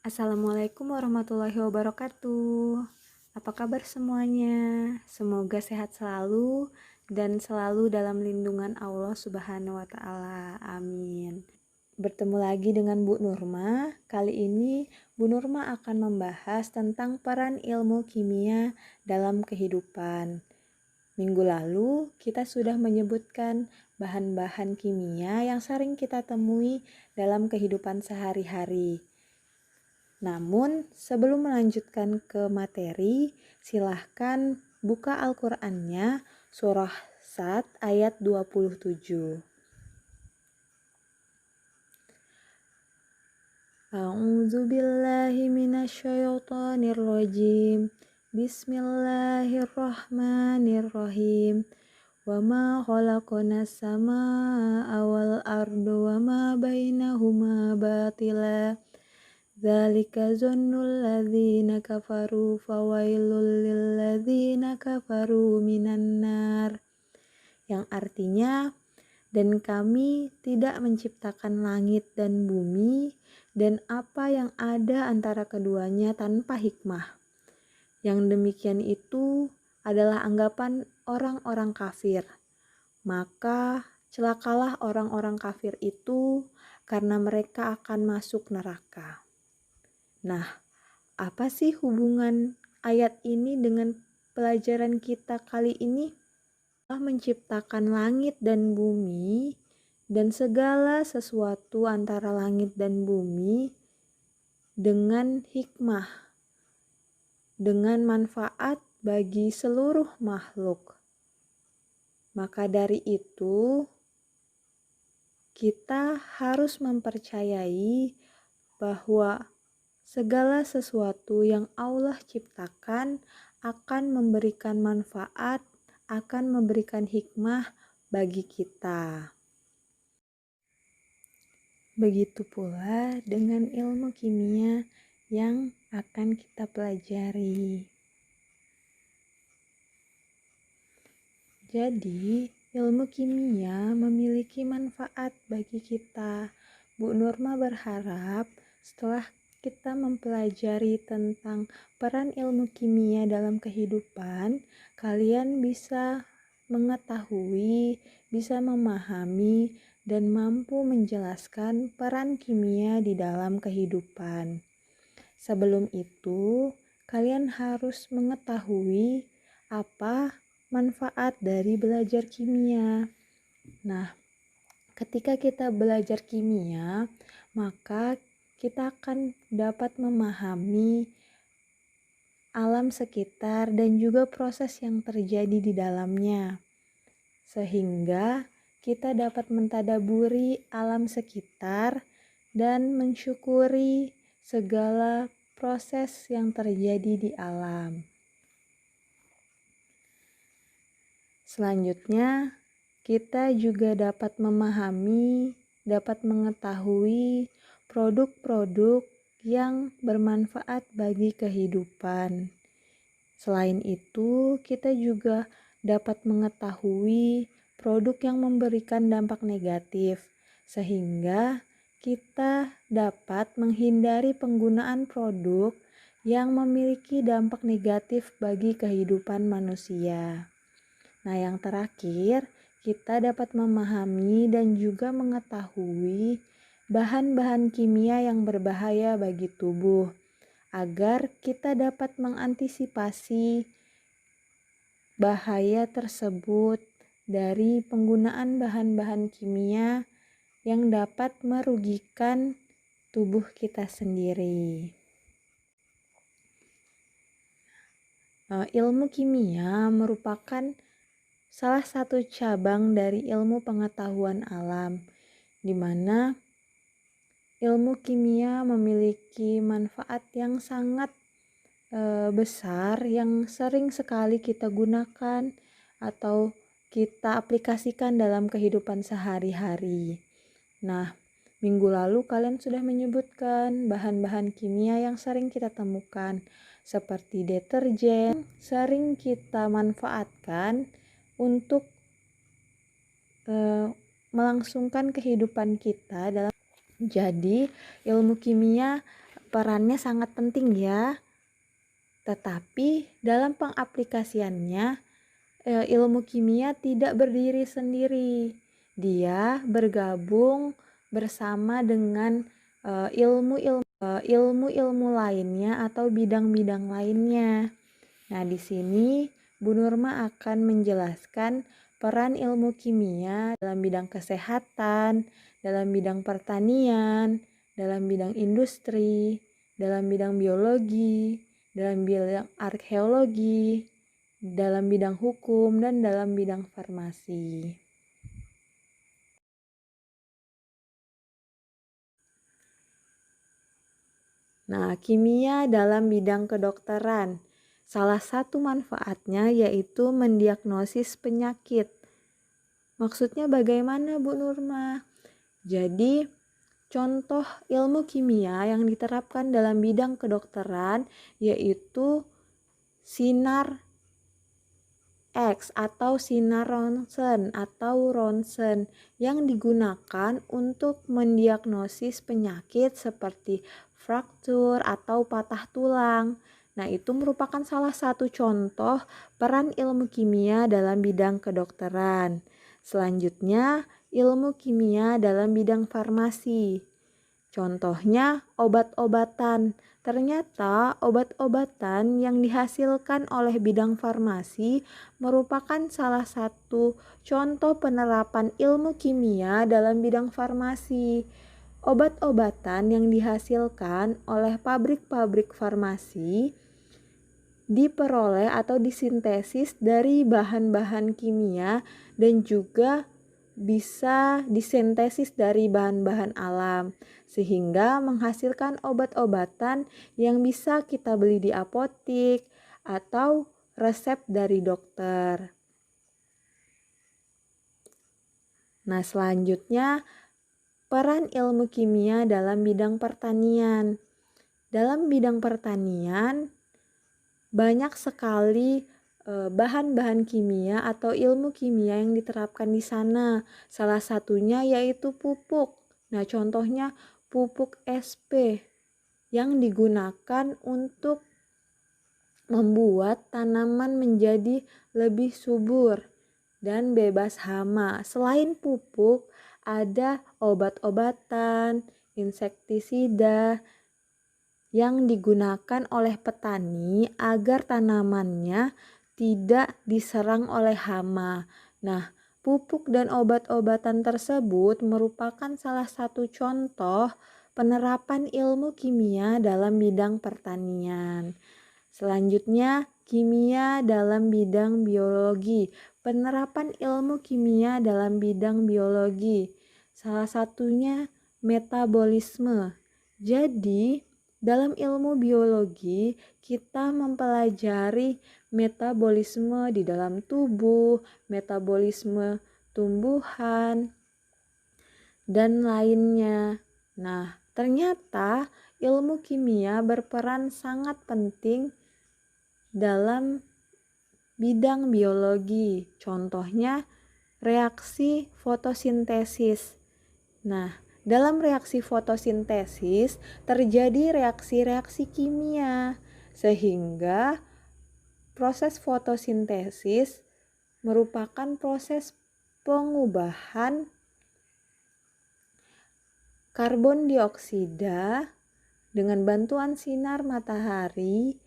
Assalamualaikum warahmatullahi wabarakatuh. Apa kabar semuanya? Semoga sehat selalu dan selalu dalam lindungan Allah Subhanahu wa taala. Amin. Bertemu lagi dengan Bu Nurma. Kali ini Bu Nurma akan membahas tentang peran ilmu kimia dalam kehidupan. Minggu lalu kita sudah menyebutkan bahan-bahan kimia yang sering kita temui dalam kehidupan sehari-hari. Namun, sebelum melanjutkan ke materi, silahkan buka Al-Qur'annya surah Sad ayat 27. A'udzu billahi minasyaitonir rajim. Bismillahirrahmanirrahim. Wa ma khalaqnas samaa'a wal arda wa ma bainahuma batila. Dzalika zannul ladzina kafaru fawailul lil ladzina kafaru minan nar. Yang artinya, dan kami tidak menciptakan langit dan bumi dan apa yang ada antara keduanya tanpa hikmah. Yang demikian itu adalah anggapan orang-orang kafir. Maka celakalah orang-orang kafir itu karena mereka akan masuk neraka. Nah, apa sih hubungan ayat ini dengan pelajaran kita kali ini? Allah menciptakan langit dan bumi dan segala sesuatu antara langit dan bumi dengan hikmah, dengan manfaat bagi seluruh makhluk. Maka dari itu, kita harus mempercayai bahwa segala sesuatu yang Allah ciptakan akan memberikan manfaat, akan memberikan hikmah bagi kita. Begitu pula dengan ilmu kimia yang akan kita pelajari. Jadi, ilmu kimia memiliki manfaat bagi kita. Bu Nurma berharap setelah kita mempelajari tentang peran ilmu kimia dalam kehidupan, kalian bisa mengetahui, bisa memahami, dan mampu menjelaskan peran kimia di dalam kehidupan. Sebelum itu, kalian harus mengetahui apa manfaat dari belajar kimia. Nah, ketika kita belajar kimia, maka kita akan dapat memahami alam sekitar dan juga proses yang terjadi di dalamnya. Sehingga kita dapat mentadaburi alam sekitar dan mensyukuri segala proses yang terjadi di alam. Selanjutnya, kita juga dapat memahami, dapat mengetahui produk-produk yang bermanfaat bagi kehidupan. Selain itu, kita juga dapat mengetahui produk yang memberikan dampak negatif, sehingga kita dapat menghindari penggunaan produk yang memiliki dampak negatif bagi kehidupan manusia. Nah, yang terakhir, kita dapat memahami dan juga mengetahui bahan-bahan kimia yang berbahaya bagi tubuh, agar kita dapat mengantisipasi bahaya tersebut dari penggunaan bahan-bahan kimia yang dapat merugikan tubuh kita sendiri. Ilmu kimia merupakan salah satu cabang dari ilmu pengetahuan alam, di mana ilmu kimia memiliki manfaat yang sangat besar yang sering sekali kita gunakan atau kita aplikasikan dalam kehidupan sehari-hari. Nah, minggu lalu kalian sudah menyebutkan bahan-bahan kimia yang sering kita temukan seperti deterjen, sering kita manfaatkan untuk melangsungkan kehidupan kita dalam. Jadi, ilmu kimia perannya sangat penting ya. Tetapi dalam pengaplikasiannya, ilmu kimia tidak berdiri sendiri. Dia bergabung bersama dengan ilmu-ilmu lainnya atau bidang-bidang lainnya. Nah, di sini Bu Nurma akan menjelaskan peran ilmu kimia dalam bidang kesehatan, dalam bidang pertanian, dalam bidang industri, dalam bidang biologi, dalam bidang arkeologi, dalam bidang hukum, dan dalam bidang farmasi. Nah, kimia dalam bidang kedokteran. Salah satu manfaatnya yaitu mendiagnosis penyakit. Maksudnya bagaimana, Bu Nurma? Jadi, contoh ilmu kimia yang diterapkan dalam bidang kedokteran yaitu sinar X atau sinar ronsen yang digunakan untuk mendiagnosis penyakit seperti fraktur atau patah tulang. Nah, itu merupakan salah satu contoh peran ilmu kimia dalam bidang kedokteran. Selanjutnya, ilmu kimia dalam bidang farmasi. Contohnya obat-obatan. Ternyata obat-obatan yang dihasilkan oleh bidang farmasi merupakan salah satu contoh penerapan ilmu kimia dalam bidang farmasi. Obat-obatan yang dihasilkan oleh pabrik-pabrik farmasi diperoleh atau disintesis dari bahan-bahan kimia dan juga bisa disintesis dari bahan-bahan alam sehingga menghasilkan obat-obatan yang bisa kita beli di apotik atau resep dari dokter. Nah, selanjutnya peran ilmu kimia dalam bidang pertanian. Dalam bidang pertanian banyak sekali bahan-bahan kimia atau ilmu kimia yang diterapkan di sana. Salah satunya yaitu pupuk. Nah, contohnya pupuk SP yang digunakan untuk membuat tanaman menjadi lebih subur dan bebas hama. Selain pupuk, ada obat-obatan, insektisida yang digunakan oleh petani agar tanamannya tidak diserang oleh hama. Nah, pupuk dan obat-obatan tersebut merupakan salah satu contoh penerapan ilmu kimia dalam bidang pertanian. Selanjutnya, kimia dalam bidang biologi. Penerapan ilmu kimia dalam bidang biologi. Salah satunya metabolisme. Jadi, dalam ilmu biologi, kita mempelajari metabolisme di dalam tubuh, metabolisme tumbuhan, dan lainnya. Nah, ternyata ilmu kimia berperan sangat penting dalam bidang biologi. Contohnya, reaksi fotosintesis. Nah, dalam reaksi fotosintesis terjadi reaksi-reaksi kimia sehingga proses fotosintesis merupakan proses pengubahan karbon dioksida dengan bantuan sinar matahari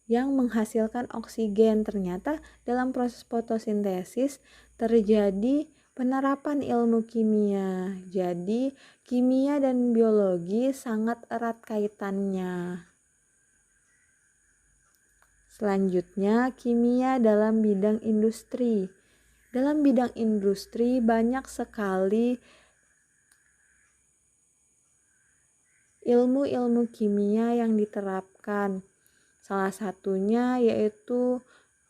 yang menghasilkan oksigen. Ternyata dalam proses fotosintesis terjadi penerapan ilmu kimia. Jadi, kimia dan biologi sangat erat kaitannya. Selanjutnya, kimia dalam bidang industri. Dalam bidang industri banyak sekali ilmu-ilmu kimia yang diterapkan. Salah satunya yaitu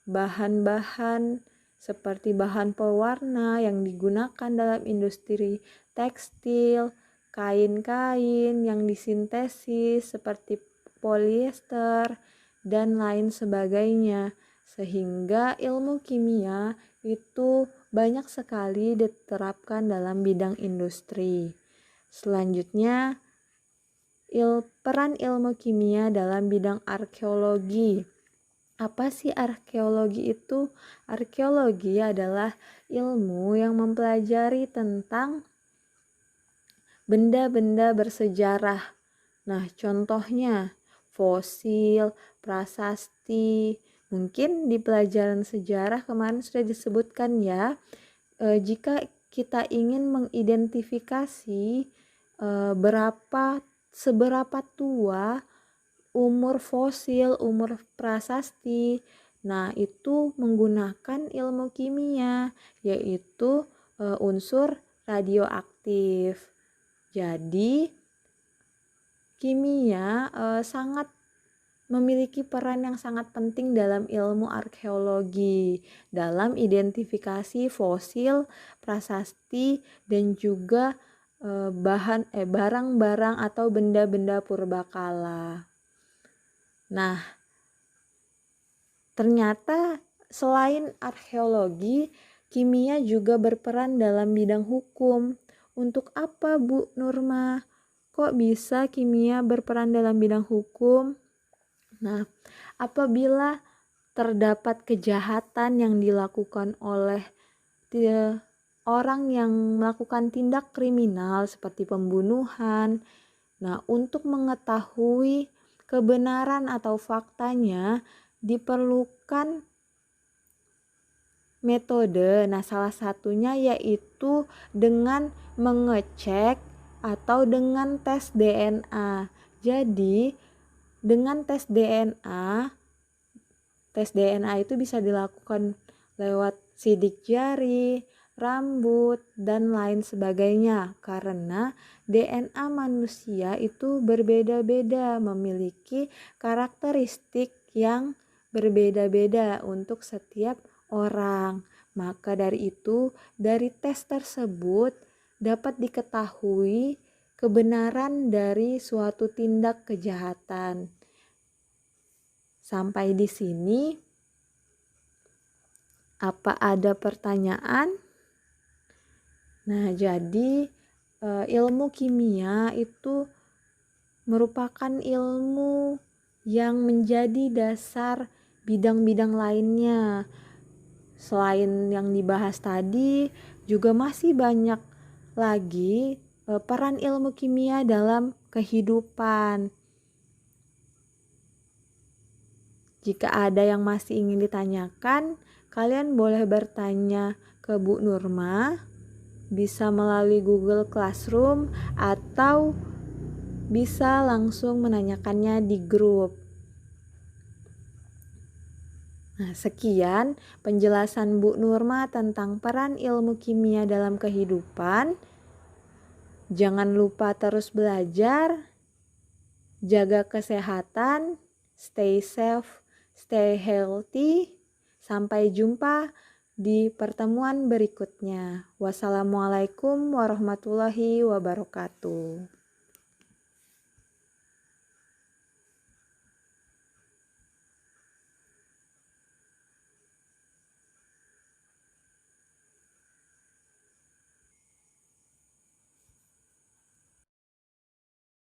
bahan-bahan seperti bahan pewarna yang digunakan dalam industri tekstil, kain-kain yang disintesis seperti polyester, dan lain sebagainya. Sehingga ilmu kimia itu banyak sekali diterapkan dalam bidang industri. Selanjutnya, Peran ilmu kimia dalam bidang arkeologi. Apa sih arkeologi itu? Arkeologi adalah ilmu yang mempelajari tentang benda-benda bersejarah. Nah, contohnya fosil, prasasti. Mungkin di pelajaran sejarah kemarin sudah disebutkan ya. Jika kita ingin mengidentifikasi seberapa tua umur fosil, umur prasasti, nah itu menggunakan ilmu kimia, yaitu unsur radioaktif. Jadi kimia sangat memiliki peran yang sangat penting dalam ilmu arkeologi, dalam identifikasi fosil, prasasti, dan juga barang-barang atau benda-benda purbakala. Nah, ternyata selain arkeologi, kimia juga berperan dalam bidang hukum. Untuk apa, Bu Nurma? Kok bisa kimia berperan dalam bidang hukum? Nah, apabila terdapat kejahatan yang dilakukan oleh orang yang melakukan tindak kriminal seperti pembunuhan, nah untuk mengetahui kebenaran atau faktanya diperlukan metode. Nah, salah satunya yaitu dengan mengecek atau dengan tes DNA. Jadi, dengan tes DNA itu bisa dilakukan lewat sidik jari, rambut, dan lain sebagainya. Karena DNA manusia itu berbeda-beda, memiliki karakteristik yang berbeda-beda untuk setiap orang. Maka dari itu, dari tes tersebut dapat diketahui kebenaran dari suatu tindak kejahatan. Sampai di sini, apa ada pertanyaan? Nah, jadi ilmu kimia itu merupakan ilmu yang menjadi dasar bidang-bidang lainnya. Selain yang dibahas tadi, juga masih banyak lagi peran ilmu kimia dalam kehidupan. Jika ada yang masih ingin ditanyakan, kalian boleh bertanya ke Bu Nurma, bisa melalui Google Classroom atau bisa langsung menanyakannya di grup. Nah, sekian penjelasan Bu Nurma tentang peran ilmu kimia dalam kehidupan. Jangan lupa terus belajar, jaga kesehatan, stay safe, stay healthy. Sampai jumpa di pertemuan berikutnya. Wassalamualaikum warahmatullahi wabarakatuh.